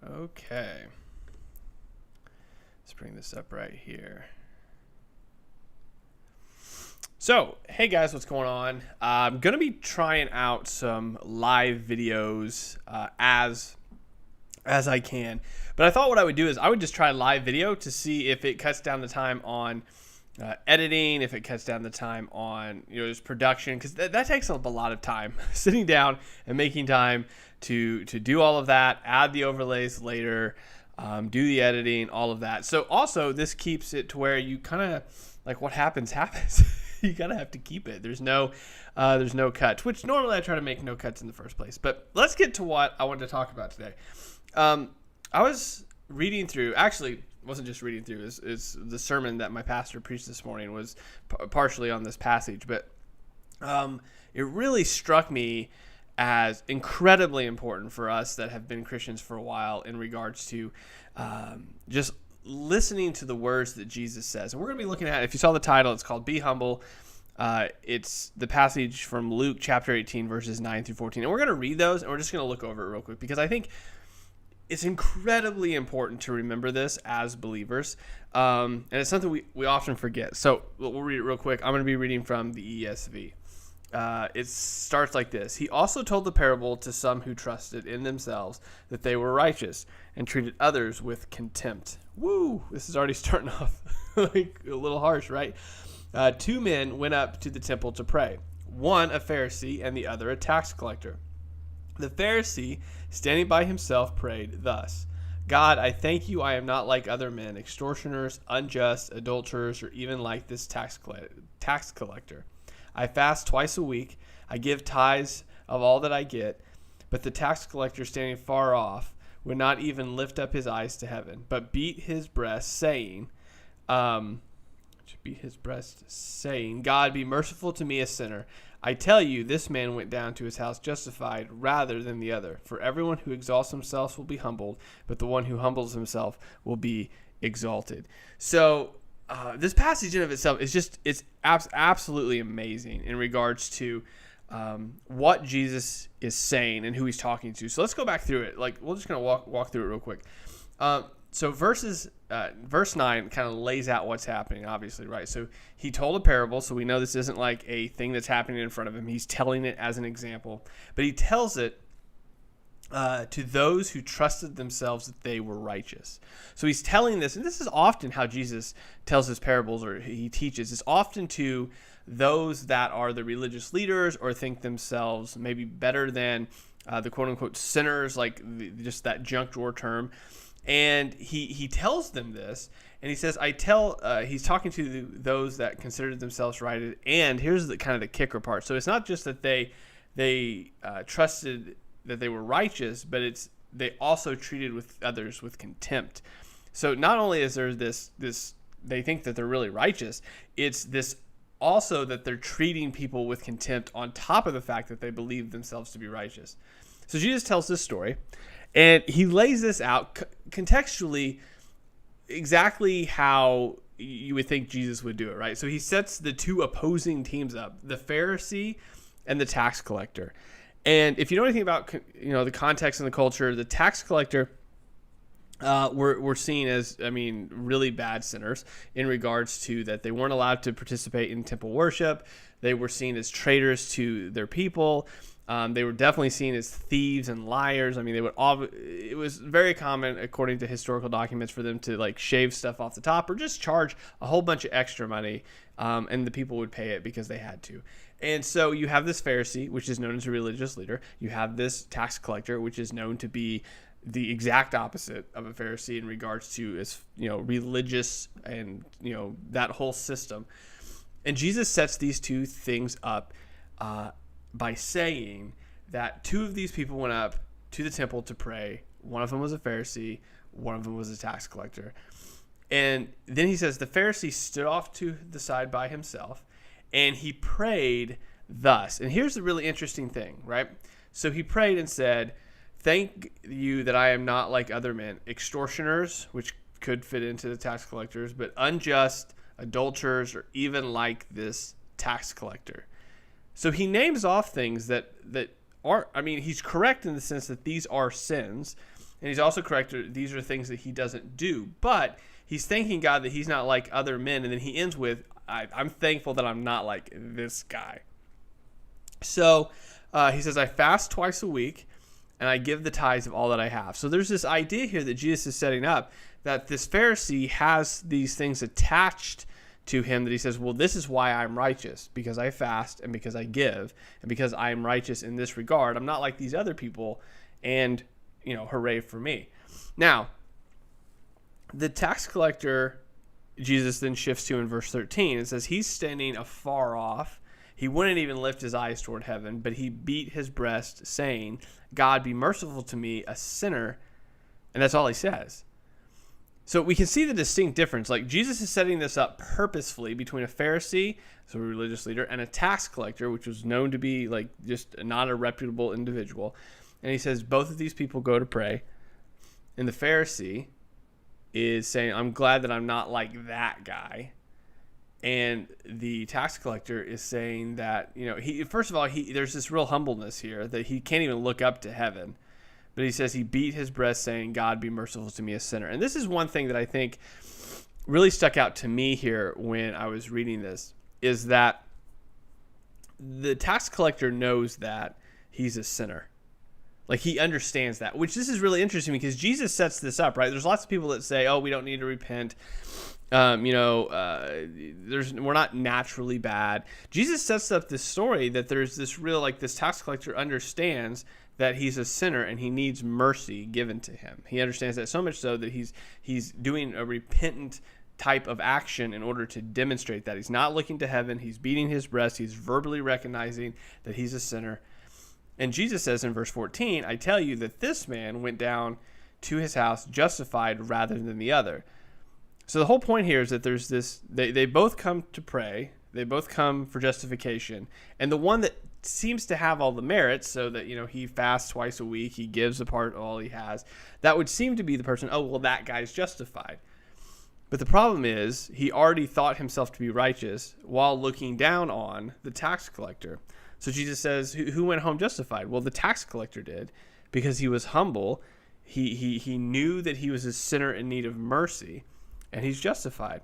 Okay. Let's bring this up right here. So, hey guys, what's going on? I'm going to be trying out some live videos as I can. But I thought what I would do is I would just try live video to see if it cuts down the time on editing, if it cuts down the time on just production, because that takes up a lot of time. Sitting down and making time to do all of that, add the overlays later, do the editing, all of that. So also this keeps it to where you kind of like what happens. You gotta have to keep it. There's no cuts, which normally I try to make no cuts in the first place. But let's get to what I wanted to talk about today. I was reading through, actually wasn't just reading through, is the sermon that my pastor preached this morning was partially on this passage, but it really struck me as incredibly important for us that have been Christians for a while in regards to just listening to the words that Jesus says. And we're going to be looking at, if you saw the title, it's called Be Humble. It's the passage from Luke chapter 18, verses 9 through 14. And we're going to read those, and we're just going to look over it real quick, because I think it's incredibly important to remember this as believers. And it's something we often forget. So we'll read it real quick. I'm going to be reading from the ESV. It starts like this. He also told the parable to some who trusted in themselves that they were righteous and treated others with contempt. Woo! This is already starting off like a little harsh, right? Two men went up to the temple to pray, one a Pharisee and the other a tax collector. The Pharisee, standing by himself, prayed thus: God, I thank you I am not like other men, extortioners, unjust, adulterers, or even like this tax collector. I fast twice a week. I give tithes of all that I get. But the tax collector, standing far off, would not even lift up his eyes to heaven, but beat his breast, saying, God, be merciful to me, a sinner. I tell you, this man went down to his house justified rather than the other. For everyone who exalts himself will be humbled, but the one who humbles himself will be exalted. So this passage in of itself is it's absolutely amazing in regards to what Jesus is saying and who he's talking to. So let's go back through it. Like, we're just going to walk through it real quick. So verse 9 kind of lays out what's happening, obviously, right? So he told a parable, so we know this isn't like a thing that's happening in front of him. He's telling it as an example, but he tells it to those who trusted themselves that they were righteous. So he's telling this, and this is often how Jesus tells his parables, or he teaches. It's often to those that are the religious leaders or think themselves maybe better than the quote-unquote sinners, like just that junk drawer term. And he tells them this, and he says, he's talking to those that considered themselves right. And here's the kind of the kicker part. So it's not just that they trusted that they were righteous, but they also treated with others with contempt. So not only is there this they think that they're really righteous, it's this also that they're treating people with contempt on top of the fact that they believe themselves to be righteous. So Jesus tells this story, and he lays this out contextually exactly how you would think Jesus would do it, right? So he sets the two opposing teams up, the Pharisee and the tax collector. And if you know anything about the context and the culture, the tax collector were seen as, really bad sinners in regards to that they weren't allowed to participate in temple worship. They were seen as traitors to their people. They were definitely seen as thieves and liars. It was very common, according to historical documents, for them to like shave stuff off the top or just charge a whole bunch of extra money, and the people would pay it because they had to. And so you have this Pharisee, which is known as a religious leader. You have this tax collector, which is known to be the exact opposite of a Pharisee in regards to religious and that whole system. And Jesus sets these two things up by saying that two of these people went up to the temple to pray. One of them was a Pharisee, one of them was a tax collector. And then he says the Pharisee stood off to the side by himself, and he prayed thus. And here's the really interesting thing, right? So he prayed and said, thank you that I am not like other men, extortioners, which could fit into the tax collectors, but unjust, adulterers, or even like this tax collector. So he names off things that are, he's correct in the sense that these are sins, And he's also correct. These are things that he doesn't do. But he's thanking God that he's not like other men. And then he ends with, I'm thankful that I'm not like this guy. So he says, I fast twice a week, and I give the tithes of all that I have. So there's this idea here that Jesus is setting up that this Pharisee has these things attached to him that he says, well, this is why I'm righteous, because I fast and because I give and because I am righteous in this regard. I'm not like these other people, and, hooray for me. Now, the tax collector, Jesus then shifts to in verse 13. It says he's standing afar off. He wouldn't even lift his eyes toward heaven, but he beat his breast, saying, God, be merciful to me, a sinner. And that's all he says. So we can see the distinct difference. Like, Jesus is setting this up purposefully between a Pharisee, so a religious leader, and a tax collector, which was known to be like just not a reputable individual. And he says both of these people go to pray. And the Pharisee is saying, I'm glad that I'm not like that guy. And the tax collector is saying that, he first of all, there's this real humbleness here that he can't even look up to heaven. But he says he beat his breast saying, God, be merciful to me, a sinner. And this is one thing that I think really stuck out to me here when I was reading this, is that the tax collector knows that he's a sinner. Like, he understands that, which this is really interesting because Jesus sets this up, right? There's lots of people that say, oh, we don't need to repent. We're not naturally bad. Jesus sets up this story that there's this real, like, this tax collector understands that he's a sinner and he needs mercy given to him. He understands that so much so that he's doing a repentant type of action in order to demonstrate that. He's not looking to heaven. He's beating his breast. He's verbally recognizing that he's a sinner. And Jesus says in verse 14, I tell you that this man went down to his house justified rather than the other. So the whole point here is that there's this, they both come to pray. They both come for justification. And the one that seems to have all the merits, so that, he fasts twice a week, he gives a part of all he has, that would seem to be the person, oh, well, that guy's justified. But the problem is he already thought himself to be righteous while looking down on the tax collector. So Jesus says, who went home justified? Well, the tax collector did, because he was humble. He knew that he was a sinner in need of mercy, and he's justified.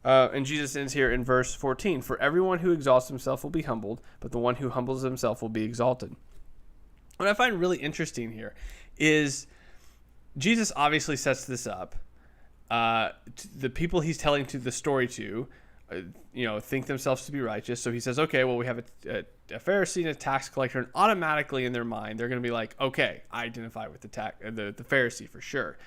And Jesus ends here in verse 14, for everyone who exalts himself will be humbled, but the one who humbles himself will be exalted. What I find really interesting here is Jesus obviously sets this up. The people he's telling the story to, think themselves to be righteous. So he says, okay, well, we have a Pharisee and a tax collector, and automatically in their mind, they're going to be like, okay, I identify with the Pharisee for sure.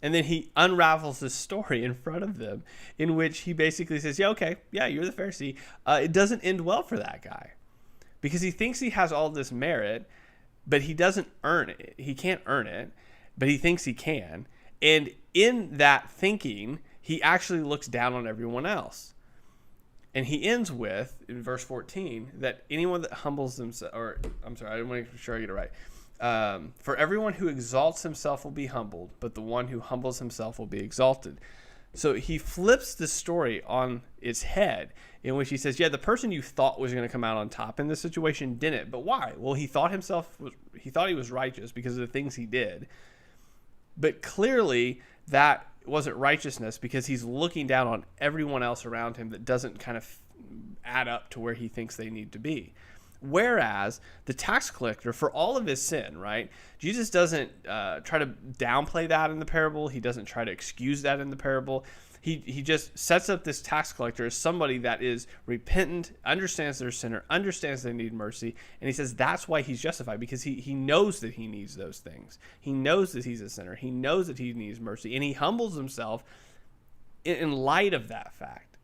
And then he unravels this story in front of them in which he basically says, you're the Pharisee. It doesn't end well for that guy because he thinks he has all this merit, but he doesn't earn it. He can't earn it, but he thinks he can. And in that thinking, he actually looks down on everyone else. And he ends with, in verse 14, that anyone that humbles themselves, I want to make sure I get it right. For everyone who exalts himself will be humbled, but the one who humbles himself will be exalted. So he flips the story on its head, in which he says, the person you thought was going to come out on top in this situation didn't. But why? Well, he thought he was righteous because of the things he did. But clearly that wasn't righteousness because he's looking down on everyone else around him that doesn't kind of add up to where he thinks they need to be. Whereas the tax collector, for all of his sin, right? Jesus doesn't try to downplay that in the parable. He doesn't try to excuse that in the parable. He just sets up this tax collector as somebody that is repentant, understands they're a sinner, understands they need mercy, and he says that's why he's justified, because he knows that he needs those things. He knows that he's a sinner. He knows that he needs mercy, and he humbles himself in light of that fact.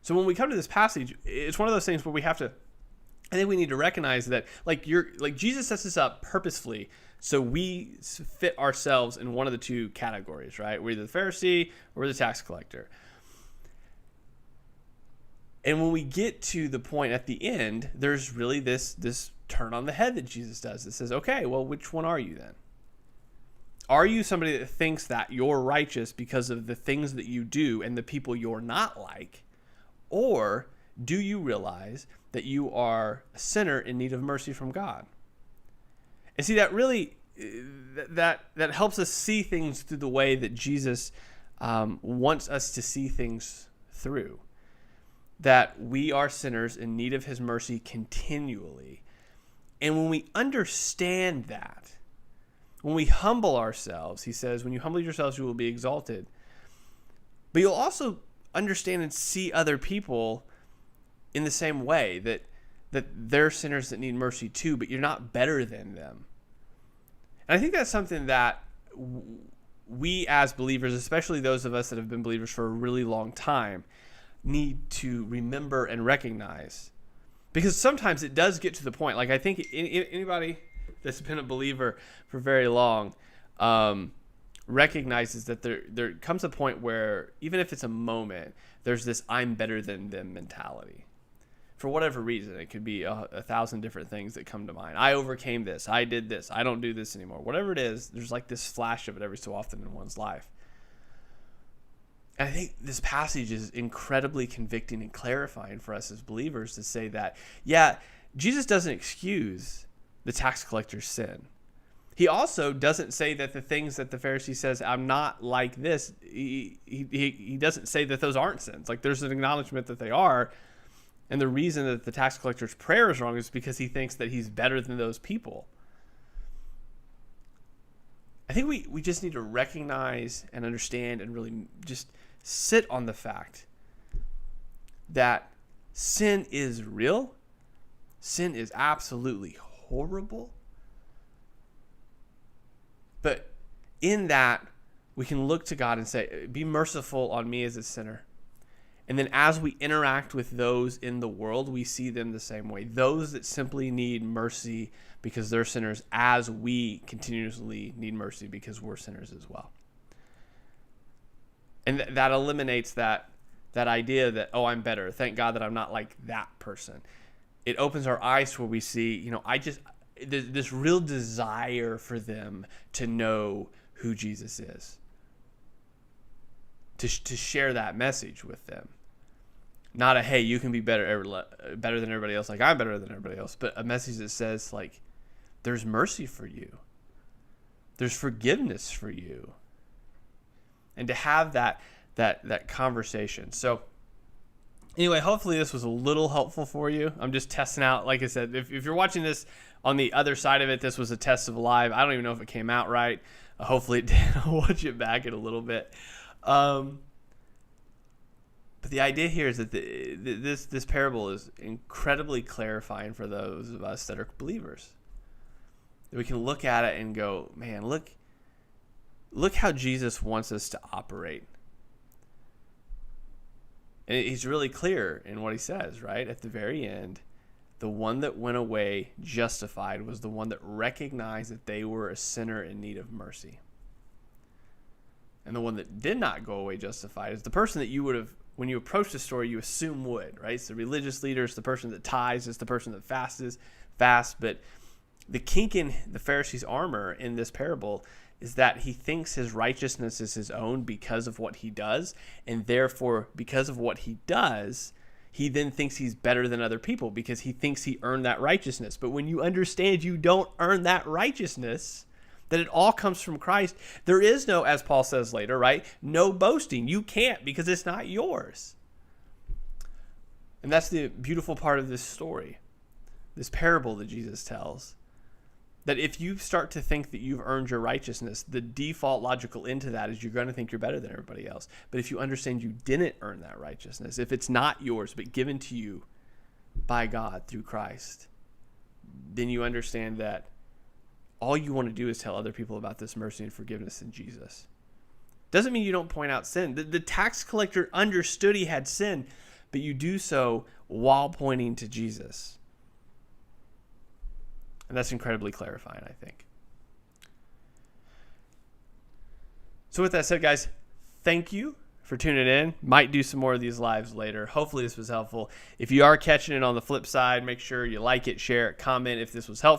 So when we come to this passage, it's one of those things where I think we need to recognize that like Jesus sets this up purposefully so we fit ourselves in one of the two categories, right? We're either the Pharisee or the tax collector. And when we get to the point at the end, there's really this turn on the head that Jesus does. It says, okay, well, which one are you then? Are you somebody that thinks that you're righteous because of the things that you do and the people you're not like? Or do you realize that you are a sinner in need of mercy from God? And see, that really that helps us see things through the way that Jesus wants us to see things through. That we are sinners in need of his mercy continually. And when we understand that, when we humble ourselves, he says, when you humble yourselves, you will be exalted. But you'll also understand and see other people in the same way, that they're sinners that need mercy too, but you're not better than them. And I think that's something that we as believers, especially those of us that have been believers for a really long time, need to remember and recognize. Because sometimes it does get to the point, like I think anybody that's been a believer for very long recognizes that there comes a point where, even if it's a moment, there's this I'm better than them mentality. For whatever reason, it could be a thousand different things that come to mind. I overcame this. I did this. I don't do this anymore. Whatever it is, there's like this flash of it every so often in one's life. And I think this passage is incredibly convicting and clarifying for us as believers to say that, yeah, Jesus doesn't excuse the tax collector's sin. He also doesn't say that the things that the Pharisee says, I'm not like this, he doesn't say that those aren't sins. Like, there's an acknowledgement that they are. And the reason that the tax collector's prayer is wrong is because he thinks that he's better than those people. I think we just need to recognize and understand and really just sit on the fact that sin is real. Sin is absolutely horrible. But in that, we can look to God and say, be merciful on me as a sinner. And then as we interact with those in the world, we see them the same way. Those that simply need mercy because they're sinners, as we continuously need mercy because we're sinners as well. And that eliminates that idea that, oh, I'm better. Thank God that I'm not like that person. It opens our eyes to where we see, this real desire for them to know who Jesus is. To share that message with them. Not a, hey, you can be better than everybody else, like I'm better than everybody else, but a message that says, like, there's mercy for you. There's forgiveness for you. And to have that conversation. So anyway, hopefully this was a little helpful for you. I'm just testing out, like I said, if you're watching this on the other side of it, this was a test of live. I don't even know if it came out right. Hopefully it did. I'll watch it back in a little bit. But the idea here is that this parable is incredibly clarifying for those of us that are believers. That we can look at it and go, man, look how Jesus wants us to operate. And he's really clear in what he says, right? At the very end, the one that went away justified was the one that recognized that they were a sinner in need of mercy. And the one that did not go away justified is the person that you would have, when you approach the story, you assume would, right? It's the religious leader, it's the person that tithes, it's the person that fasts. But the kink in the Pharisee's armor in this parable is that he thinks his righteousness is his own because of what he does. And therefore, because of what he does, he then thinks he's better than other people because he thinks he earned that righteousness. But when you understand you don't earn that righteousness, that it all comes from Christ, there is no, as Paul says later, right? No boasting. You can't because it's not yours. And that's the beautiful part of this story, this parable that Jesus tells. That if you start to think that you've earned your righteousness, the default logical into that is you're going to think you're better than everybody else. But if you understand you didn't earn that righteousness, if it's not yours but given to you by God through Christ, then you understand that all you want to do is tell other people about this mercy and forgiveness in Jesus. Doesn't mean you don't point out sin. The tax collector understood he had sin, but you do so while pointing to Jesus. And that's incredibly clarifying, I think. So with that said, guys, thank you for tuning in. Might do some more of these lives later. Hopefully this was helpful. If you are catching it on the flip side, make sure you like it, share it, comment if this was helpful.